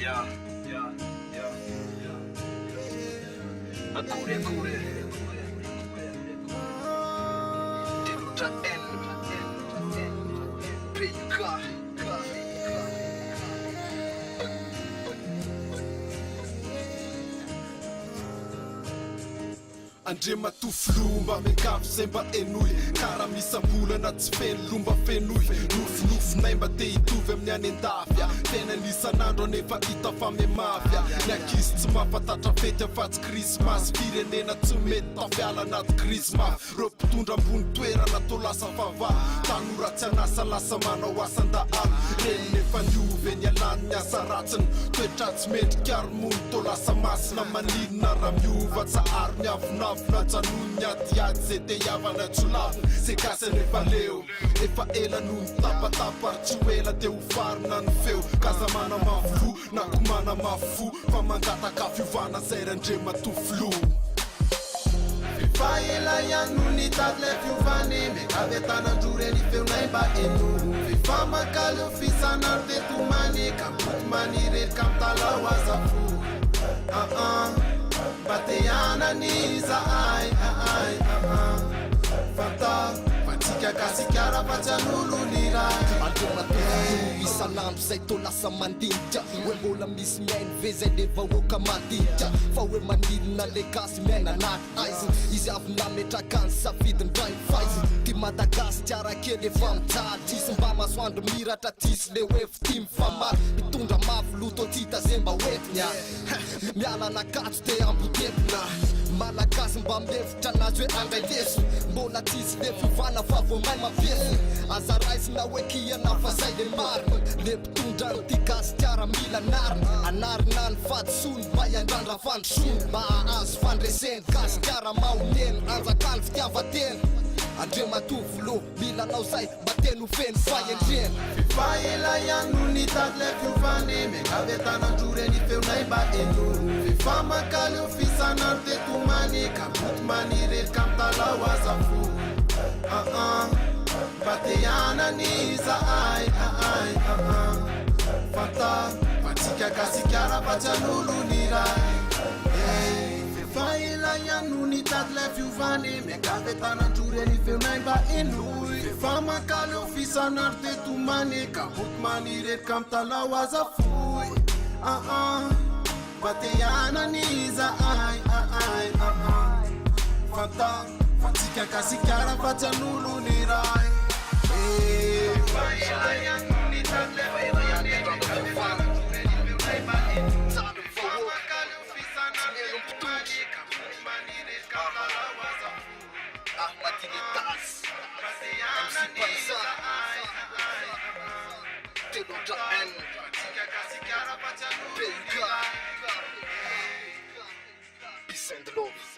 Yeah, yeah, yeah, yeah. Akure. Delta N. PK. Andre matofilomba mekafy zay mba enoy kara misambolana tsy feno lomba fenoy nofinofinaay mba te hitovy amin'ny any andafya tena nisan'andro anefa hita fa memafya ny ankizy tsy mampatatra fety afa-tsy krismasy firenena tsy mety tafiala anaty krismafy reo mpitondra ambony toerana to lasa fava tanora tsy anasa lasa manao asan-daalo reny nefa niove ny alany ny asa ratsiny toetra tsy mendrikary mono to lasa masina maninona raha miova tsahary ny avona Janony atiady zay te hiavana tsolavina se gasy rehefa leo efa ela no mitapatapa ary tsy ho ela te ho farina ny feo kazamana mafo na komana mafo fa mangataka fiovana zay randre matofilo fa ela ihany no nitady lay fiovany mekavy atanandro reny feonay mba eno fa mankalo fisanaro tetomany ka boty manirerika mitalao azafo Bateananiza ai Fata Fatika kasikara pacanulu nirai Andro matofilo isan'andro zay to lasa mandinja hoe mbola misy miainy ve zay le vahoaka mandinja fa hoe maninona le gasy miaina anaty aizy izy avy nametraka any safidiny ray faiziny ty Madagasikara kely efa mitady isy mba masoandro miratra tisy le hoe fitimy famary mitondra mafy loto tita zay mba hoetiny miala nakatso te ambotetina malagasy mba mevitra anazy hoe angailesy mbola tisy le fiovana fa vo may mapiesy azaraisina hoe kiana fa zay le marina le mpitondra nyty Gasikara mila narina anarina ny fadisony mba iandrandra fandrosony mba ahazo fandreseny Gasikara maoneny anjakany fitiavatena andre matofilo milanao zay mba teno feno fahendrena fa ela ihany no nitady lay fiovany mekavy atanandro reny feonay mba eno fa mankalo fisanandro tetomany ka boty manirerika mitalao azafo mba te hiananiza ai fata fatsika Gasikara pacanolo nirai fa ela ihany no nitady lay fiovany mekavy atanandro reny feonay mba enoy fa mankalo fisanandro tetomany ka boty manirerika mitalao azafoy mba te hiananiza ai fata fatsika Gasikara pacanolo nirai fa ela ihany no nitady lay fiovany mekavy atanandro reny feonay mba enoy fa mankalo fisanandro tetomany ka boty manirerika mitalao azafoy Ahmadinitas MC Panza Delta N PK Peace and love